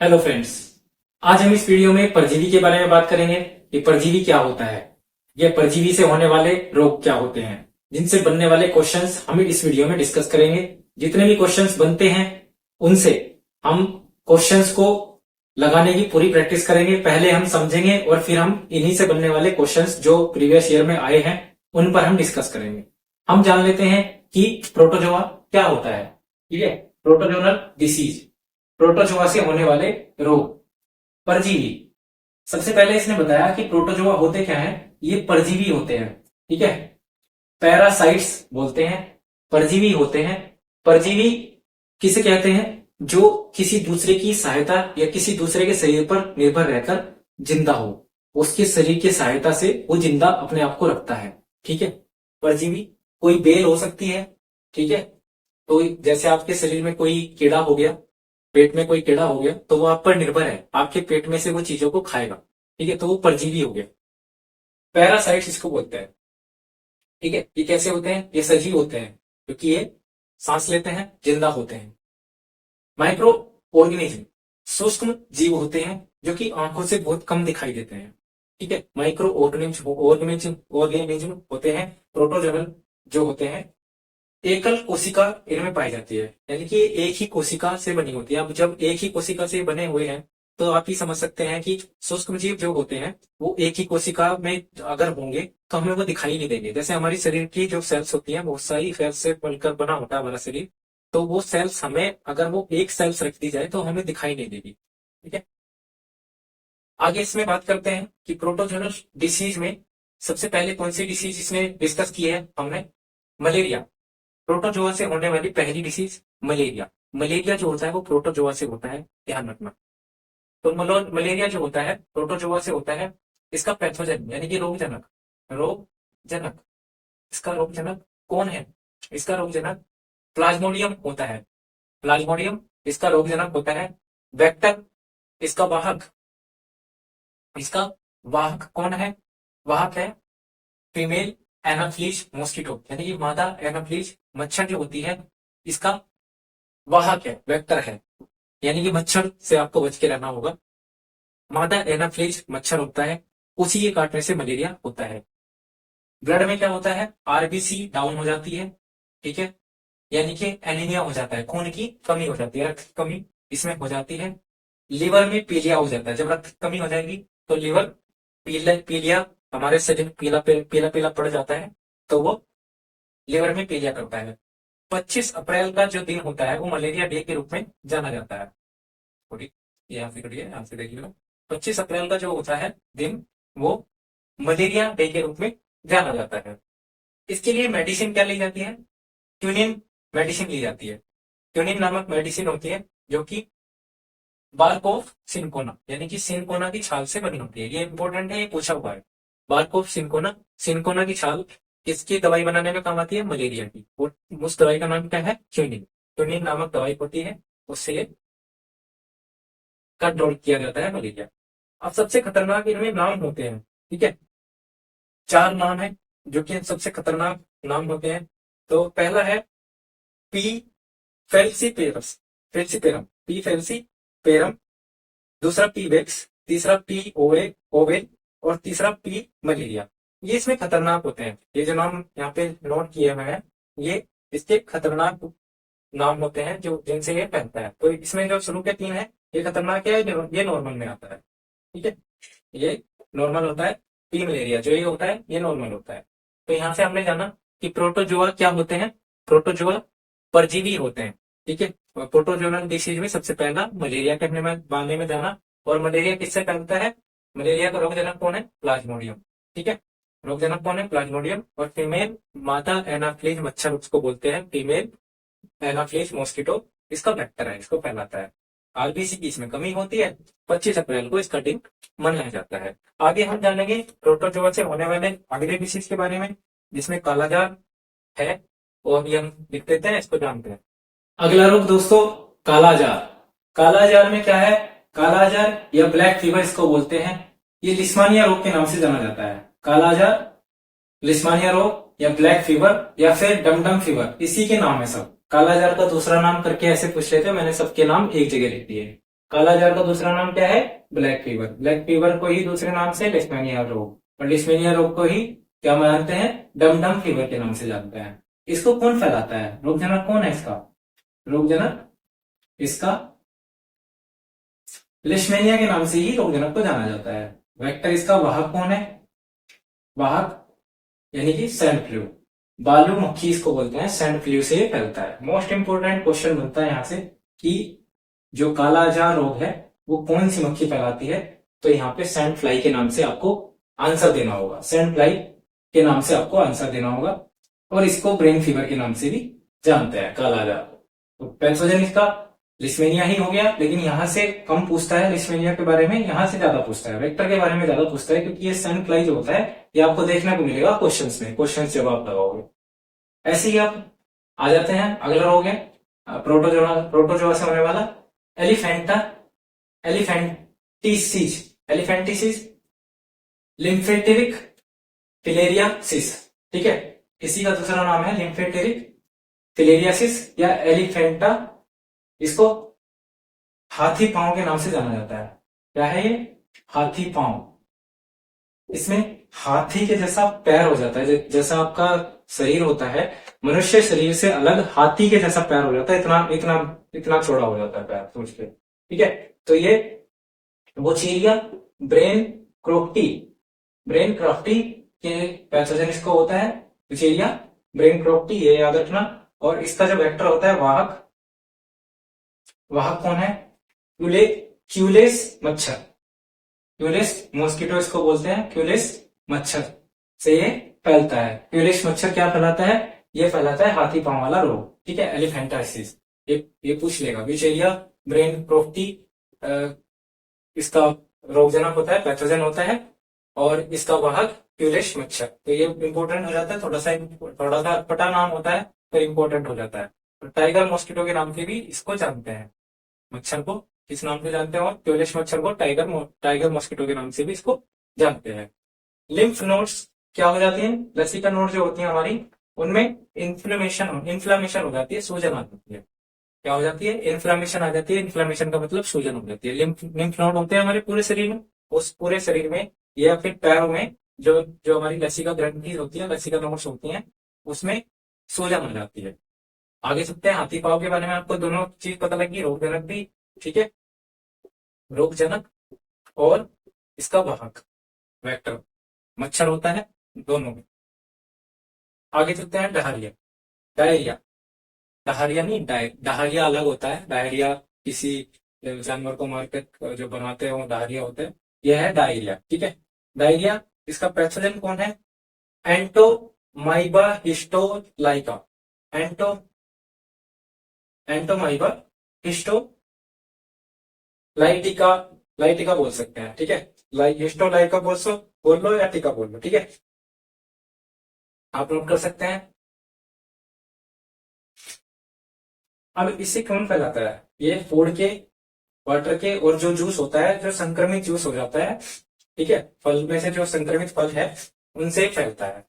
Hello friends. आज हम इस वीडियो में परजीवी के बारे में बात करेंगे कि परजीवी क्या होता है, ये परजीवी से होने वाले रोग क्या होते हैं, जिनसे बनने वाले क्वेश्चंस हम इस वीडियो में डिस्कस करेंगे। जितने भी क्वेश्चंस बनते हैं उनसे हम क्वेश्चंस को लगाने की पूरी प्रैक्टिस करेंगे। पहले हम समझेंगे और फिर हम इन्हीं से बनने वाले क्वेश्चंस जो प्रीवियस ईयर में आए हैं उन पर हम डिस्कस करेंगे। हम जान लेते हैं कि प्रोटोजोआ क्या होता है। ठीक है, प्रोटोजोनल डिसीज, प्रोटोजोआ से होने वाले रोग, परजीवी। सबसे पहले इसने बताया कि प्रोटोजोआ होते क्या है, ये परजीवी होते हैं। ठीक है, पैरासाइट्स बोलते हैं, परजीवी होते हैं। परजीवी किसे कहते हैं? जो किसी दूसरे की सहायता या किसी दूसरे के शरीर पर निर्भर रहकर जिंदा हो, उसके शरीर की सहायता से वो जिंदा अपने आप को रखता है। ठीक है, परजीवी कोई बेल हो सकती है। ठीक है, तो जैसे आपके शरीर में कोई कीड़ा हो गया, पेट में कोई कीड़ा हो गया, तो वो आप पर निर्भर है, आपके पेट में से वो चीजों को खाएगा। ठीक है, तो वो परजीवी हो गया, पैरासाइट्स इसको बोलते हैं। ठीक है, ये कैसे होते हैं? ये सजीव होते हैं क्योंकि ये सांस लेते हैं, जिंदा होते हैं। माइक्रो ऑर्गेनिज्म, सूक्ष्म जीव होते हैं जो कि आंखों से बहुत कम दिखाई देते हैं। ठीक है, माइक्रो ऑर्गेनिज्म होते हैं। प्रोटोजोनल जो होते हैं, एकल कोशिका इनमें पाई जाती है, यानी कि एक ही कोशिका से बनी होती है। अब जब एक ही कोशिका से बने हुए हैं तो आप ही समझ सकते हैं कि सूक्ष्म जीव जो होते हैं वो एक ही कोशिका में अगर होंगे तो हमें वो दिखाई नहीं देंगे। जैसे हमारी शरीर की जो सेल्स होती हैं, बहुत सारी सेल्स से मिलकर बना होता है हमारा शरीर, तो वो सेल्स हमें, अगर वो एक सेल्स रख दी जाए तो हमें दिखाई नहीं देगी। ठीक है, आगे इसमें बात करते हैं कि प्रोटोजोनल डिसीज में सबसे पहले कौन सी डिसीज इसमें डिस्कस की है हमने? मलेरिया। प्रोटोजोआ से होने वाली पहली डिसीज मलेरिया। मलेरिया जो होता है वो प्रोटोजोआ से होता है, ध्यान रखना। तो मलेरिया जो होता है प्रोटोजोआ से होता है। इसका पैथोजन यानी कि रोगजनक, रोगजनक, इसका रोगजनक कौन है? इसका रोगजनक प्लाज्मोडियम होता है। प्लाज्मोडियम इसका रोगजनक होता है। वेक्टर इसका वाहक, इसका वाहक कौन है? वाहक है फीमेल एनाफ्लीज मॉस्किटो, यानी कि मादा एनाफ्लीज मच्छर जो होती है, इसका वाहक है, वेक्टर है, यानी कि मच्छर से आपको बच के रहना होगा। मादा एनाफ्लीज मच्छर होता है, उसी के काटने से मलेरिया होता है। ब्लड में क्या होता है? आरबीसी डाउन हो जाती है। ठीक है, यानी कि एनीमिया हो जाता है, खून की कमी हो जाती है, रक्त की कमी इसमें हो जाती है। लिवर में पीलिया हो जाता है, जब रक्त की कमी हो जाएगी तो लिवर पीलिया, हमारे शरीर पीला पीला पीला पड़ जाता है, तो वो लिवर में पीलिया करता है। 25 अप्रैल का जो दिन होता है वो मलेरिया डे के रूप में जाना जाता है। थोड़ी यहाँ से करिए, यहाँ से देखिएगा। 25 अप्रैल का जो होता है दिन, वो मलेरिया डे के रूप में जाना जाता है। इसके लिए मेडिसिन क्या ली जाती है? क्यूनिन मेडिसिन ली जाती है। क्यूनिन नामक मेडिसिन होती है जो कि बार्क ऑफ सिनकोना, यानी कि सिनकोना की छाल से बनी होती है। ये इंपॉर्टेंट है, ये पूछा हुआ है। बार्क ऑफ सिनकोना, सिनकोना की छाल किसकी दवाई बनाने में काम आती है? मलेरिया की। और उस दवाई का नाम क्या है? क्यूनिन। क्यूनिन नामक दवाई होती है, उससे कंट्रोल किया जाता है मलेरिया। अब सबसे खतरनाक इनमें नाम होते हैं। ठीक है, 4 नाम है जो कि सबसे खतरनाक नाम होते हैं। तो पहला है पी फेल्सीपेरस, फेल्सीपेरम, पी फेल्सीपेरम। दूसरा पी वेक्स, तीसरा पी ओवेल और तीसरा पी मलेरिया। ये इसमें खतरनाक होते हैं। ये जो नाम यहाँ पे नोट किए हुए हैं, ये इसके खतरनाक नाम होते हैं जो जिनसे ये फैलता है। तो इसमें जो शुरू के 3 है ये खतरनाक है, ये नॉर्मल में आता है। ठीक है, ये नॉर्मल होता है। पी मलेरिया जो ये होता है ये नॉर्मल होता है। तो यहाँ से हमने जाना कि प्रोटोजोआ क्या होते हैं? प्रोटोजोआ परजीवी होते हैं। ठीक है, प्रोटोजोनल डिसीज में सबसे पहला मलेरिया के बारे में जाना। और मलेरिया किससे फैलता है? मलेरिया का रोगजनक कौन है? प्लाज्मोडियम। ठीक है, रोगजनक कौन है? प्लाज्मोडियम। और फीमेल मादा एनाफ्लीज मच्छर उसको बोलते हैं, फीमेल एनाफ्लीज मॉस्किटो इसका वेक्टर है, इसको फैलाता है। आरबीसी की इसमें कमी होती है। 25 अप्रैल को इसका दिन मनाया जाता है। आगे हम जानेंगे प्रोटोजोआ से होने वाले अगले डिसीज के बारे में, जिसमें कालाजार है। वो अभी हम लिख देते हैं, इसको जानते हैं। अगला रोग दोस्तों, कालाजार। कालाजार में क्या है? कालाजार या ब्लैक फीवर इसको बोलते हैं। ये लिस्मानिया रोग के नाम से जाना जाता है। कालाजार, लिस्मानिया रोग या ब्लैक फीवर या फिर डमडम फीवर, इसी के नाम है सब। कालाजार का दूसरा नाम करके ऐसे पूछ रहे थे, मैंने सबके नाम एक जगह लिख दिए। कालाजार का दूसरा नाम क्या है? Black fever. ब्लैक फीवर को ही दूसरे नाम से लिस्मेनिया रोग, और लिस्मेनिया रोग को ही क्या मानते हैं? डम डम फीवर के नाम से जानते हैं। इसको कौन फैलाता है? रोगजनक कौन है इसका? रोगजनक इसका लिस्मेनिया के नाम से ही रोगजनक को जाना जाता है। वेक्टर इसका वाहक कौन है? वाहक यानी कि सैंड फ्लू, बालू मक्खी इसको बोलते हैं, सैंड फ्लू से फैलता है। मोस्ट इंपोर्टेंट क्वेश्चन बनता है यहां से कि जो कालाजार रोग है वो कौन सी मक्खी फैलाती है? तो यहाँ पे सैंड फ्लाई के नाम से आपको आंसर देना होगा। सैंड फ्लाई के नाम से आपको आंसर देना होगा, और इसको ब्रेन फीवर के नाम से भी जानते हैं कालाजार। तो पैथोजन इसका लिस्मेनिया ही हो गया, लेकिन यहां से कम पूछता है लिस्मेनिया के बारे में, यहां से ज्यादा पूछता है, वेक्टर के बारे में ज्यादा पूछता है, क्योंकि ये सैंड फ्लाई जो होता है ये आपको देखने को मिलेगा क्वेश्चंस में, क्वेश्चन जवाब लगाओगे। ऐसे ही आप आ जाते हैं, अगला रोग है प्रोटोजोआ से होने वाला एलिफेंटिसिस। एलिफेंटिसिस लिम्फेटिक फिलेरियासिस, ठीक है, इसी का दूसरा नाम है लिम्फेटेरिक फिलेरियासिस या एलिफेंटा। इसको हाथी पांव के नाम से जाना जाता है। क्या है ये? हाथी पांव। इसमें हाथी के जैसा पैर हो जाता है, जैसा आपका शरीर होता है, मनुष्य शरीर से अलग हाथी के जैसा पैर हो जाता है, इतना इतना इतना चौड़ा हो जाता है पैर, सोच के, ठीक है। तो ये वोचेरिया ब्रेन क्रॉफ्टी के पैथोजन इसको होता है, वोचेरिया ब्रेन क्रॉफ्टी, ये याद रखना। और इसका जो वेक्टर होता है वाहक कौन है? क्यूलेस मच्छर, क्यूलेस मॉस्किटो इसको बोलते हैं, क्यूलेस मच्छर से ये फैलता है। क्यूलेस मच्छर क्या फैलाता है? ये फैलाता है हाथी पांव वाला रोग, ठीक है, एलिफेंटाइसिस। ये पूछ लेगा। विचेरिया ब्रेन क्रोफ्टी इसका रोगजनक होता है, पैथोजन होता है, और इसका वाहक क्यूलेस मच्छर। तो ये इंपॉर्टेंट हो जाता है, थोड़ा सा अटपटा नाम होता है, फिर इंपॉर्टेंट हो जाता है। तो टाइगर मॉस्किटो के नाम से भी इसको जानते हैं, मच्छर को किस नाम से जानते हैं? और क्यूलेस मच्छर को टाइगर मॉस्किटो के नाम से भी इसको जानते हैं। लिम्फ नोड्स क्या हो जाती है? लसिका नोड जो होती है हमारी, उनमें इन्फ्लेमेशन हो जाती है, सूजन आ जाती है। क्या हो जाती है? इन्फ्लेमेशन आ जाती है। इन्फ्लेमेशन का मतलब सूजन हो जाती है। लिम्फ नोड होते हैं हमारे पूरे शरीर में, उस पूरे शरीर में या फिर पैरों में जो जो हमारी लसिका ग्रंथि होती है, लसिका नोड्स होती हैं, उसमें सूजन हो जाती है। आगे चलते हैं। हाथी पांव के बारे में आपको दोनों चीज पता लगी, रोगजनक भी, ठीक है, रोगजनक और इसका वाहक वेक्टर मच्छर होता है दोनों में। आगे चलते हैं डायरिया। डायरिया डायरिया नहीं, डायरिया अलग होता है। डायरिया किसी जानवर को मारकर जो बनाते हैं वो डायरिया होता है, यह है डायरिया, ठीक है। डायरिया इसका पैथोजन कौन है? एंटोमाइबा हिस्टोलाइका। एंटोमाइबा हिस्टोलाइटिका, लाइटिका बोल सकते हैं, ठीक है। हिस्टोलाइका बोल लो या टिका बोल लो, ठीक है, आप नोट कर सकते हैं। अब इससे कौन फैलाता है? ये फूड के, वाटर के, और जो जूस होता है, जो संक्रमित जूस हो जाता है, ठीक है, फल में से जो संक्रमित फल है उनसे फैलता है।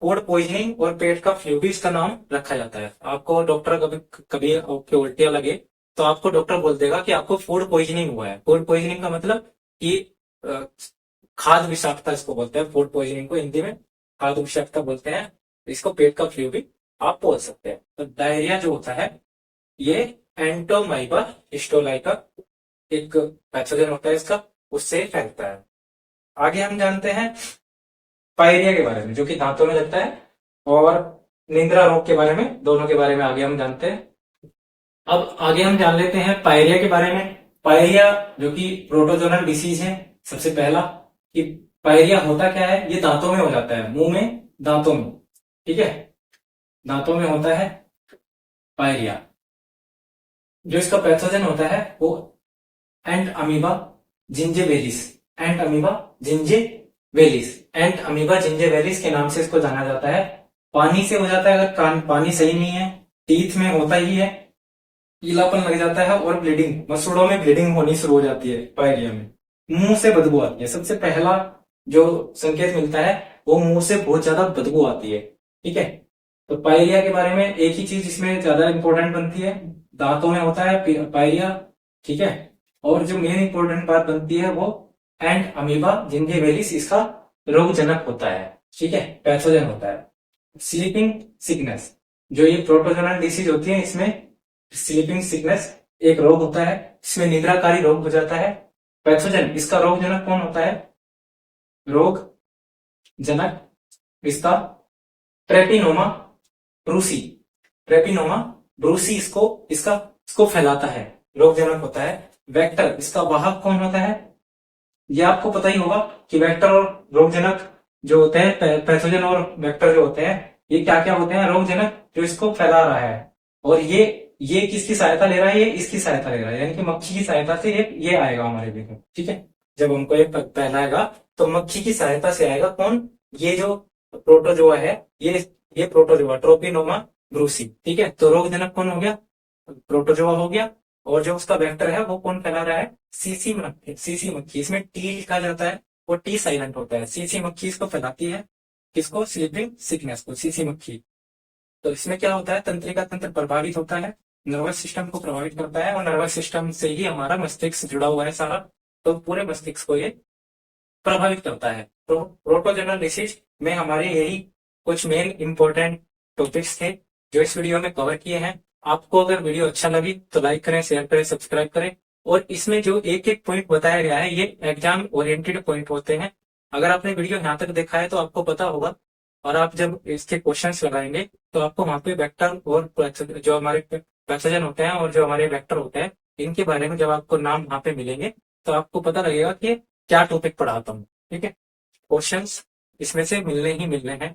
फूड पॉइजनिंग और पेट का फ्लू भी इसका नाम रखा जाता है। आपको डॉक्टर कभी आपके उल्टियां लगे तो आपको डॉक्टर बोल देगा कि आपको फूड पॉइजनिंग हुआ है। फूड पॉइजनिंग का मतलब कि खाद्य विषाक्तता इसको बोलते हैं। फूड पॉइजनिंग को हिंदी में खाद्य विषाक्तता बोलते हैं। इसको पेट का फ्लू भी आप बोल सकते हैं। तो डायरिया जो होता है ये एंटोमाइबा हिस्टोलाइका एक पैथोजन होता है इसका, उससे फैलता है। आगे हम जानते हैं पायरिया के बारे में, जो कि दांतों में लगता है, और निंद्रा रोग के बारे में, दोनों के बारे में आगे हम जानते हैं। अब आगे हम जान लेते हैं पायरिया के बारे में। पायरिया जो कि प्रोटोजोनल डिसीज है। सबसे पहला कि पायरिया होता क्या है? ये दांतों में हो जाता है, मुंह में, दांतों में, ठीक है, दांतों में होता है पायरिया। जो इसका पैथोजन होता है वो एंट अमीबा जिंजेवेलिस, एंट अमीबा जिंजेवेलिस के नाम से इसको जाना जाता है। पानी से हो जाता है, अगर पानी सही नहीं है, टीथ में होता ही है, पीलापन लग जाता है, और ब्लीडिंग, मसूड़ों में ब्लीडिंग होनी शुरू हो जाती है पायरिया में। मुंह से बदबू आती है। सबसे पहला जो संकेत मिलता है वो मुंह से बहुत ज्यादा बदबू आती है, ठीक है। तो पायरिया के बारे में एक ही चीज इसमें ज्यादा इंपॉर्टेंट बनती है, दांतों में होता है पायरिया, ठीक है। और जो मेन इंपॉर्टेंट बात बनती है वो एंड अमीबा जिंजिविलिस इसका रोगजनक होता है, ठीक है, पैथोजन होता है। स्लीपिंग सिकनेस, जो ये प्रोटोजोनल डिसीज होती है, इसमें स्लीपिंग सिकनेस एक रोग होता है, इसमें निद्राकारी रोग हो जाता है। पैथोजन, इसका रोगजनक कौन होता है? रोग जनक इसका ट्रेपिनोमा ब्रूसी, ट्रेपिनोमा ब्रूसी इसको फैलाता है, रोगजनक होता है। वेक्टर, इसका वाहक कौन होता है? ये आपको पता ही होगा कि वेक्टर और रोगजनक जो होते हैं, पैथोजन और वेक्टर जो होते हैं, ये क्या क्या होते हैं? रोगजनक जो इसको फैला रहा है। और ये किसकी सहायता ले रहा है? ये इसकी सहायता ले रहा है, यानी कि मक्खी की सहायता से ये आएगा हमारे देश में, ठीक है। जब हमको ये फैलाएगा तो मक्खी की सहायता से आएगा। कौन? ये जो प्रोटोजोआ है, ये प्रोटोजोआ ट्रोपिनोमा ब्रूसी, ठीक है। तो रोगजनक कौन हो गया? प्रोटोजोआ हो गया। और जो उसका वेक्टर है वो कौन फैला रहा है? सीसी मक्खी, सीसी मक्खी, इसमें टी लिखा जाता है, वो टी साइलेंट होता है। सीसी मक्खी इसको फैलाती है, किसको? स्लीपिंग सिकनेस को, सीसी मक्खी। तो इसमें क्या होता है? तंत्रिका तंत्र प्रभावित होता है, नर्वस सिस्टम को प्रभावित करता है, और नर्वस सिस्टम से ही हमारा मस्तिष्क जुड़ा हुआ है सारा, तो पूरे मस्तिष्क को ये प्रभावित करता है। तो प्रोटोजोनल डिसीज में हमारे यही कुछ मेन इंपॉर्टेंट टॉपिक्स थे जो इस वीडियो में कवर किए हैं। आपको अगर वीडियो अच्छा लगी तो लाइक करें, शेयर करें, सब्सक्राइब करें। और इसमें जो एक एक पॉइंट बताया गया है, ये एग्जाम ओरिएंटेड पॉइंट होते हैं। अगर आपने वीडियो यहाँ तक देखा है तो आपको पता होगा, और आप जब इसके क्वेश्चंस लगाएंगे तो आपको वहां पे वेक्टर और जो हमारे पैथोजन होते हैं और जो हमारे वेक्टर होते हैं, इनके बारे में जब आपको नाम वहां पे मिलेंगे तो आपको पता लगेगा कि क्या टॉपिक पढ़ाता हूँ, ठीक है। क्वेश्चंस इसमें से मिलने ही मिलने हैं,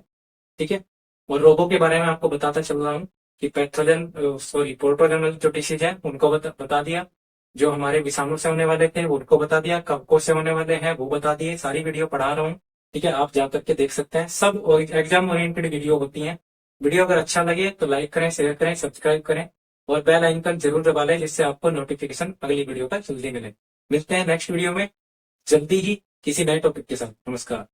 ठीक है। और रोगों के बारे में आपको बताता चल रहा हूँ कि पैथोजन प्रोटोजोनल जो डिसीज है उनको बता दिया, जो हमारे विषाणु से होने वाले थे उनको बता दिया, कवकों से होने वाले हैं वो बता दिए। सारी वीडियो पढ़ा रहा हूँ, ठीक है, आप जा करके देख सकते हैं। सब एग्जाम ओरिएंटेड वीडियो होती हैं। वीडियो अगर अच्छा लगे तो लाइक करें, शेयर करें, सब्सक्राइब करें, और बेल आइकन जरूर दबा लें, जिससे आपको नोटिफिकेशन अगली वीडियो का जल्दी मिले। मिलते हैं नेक्स्ट वीडियो में जल्दी ही किसी नए टॉपिक के साथ। नमस्कार।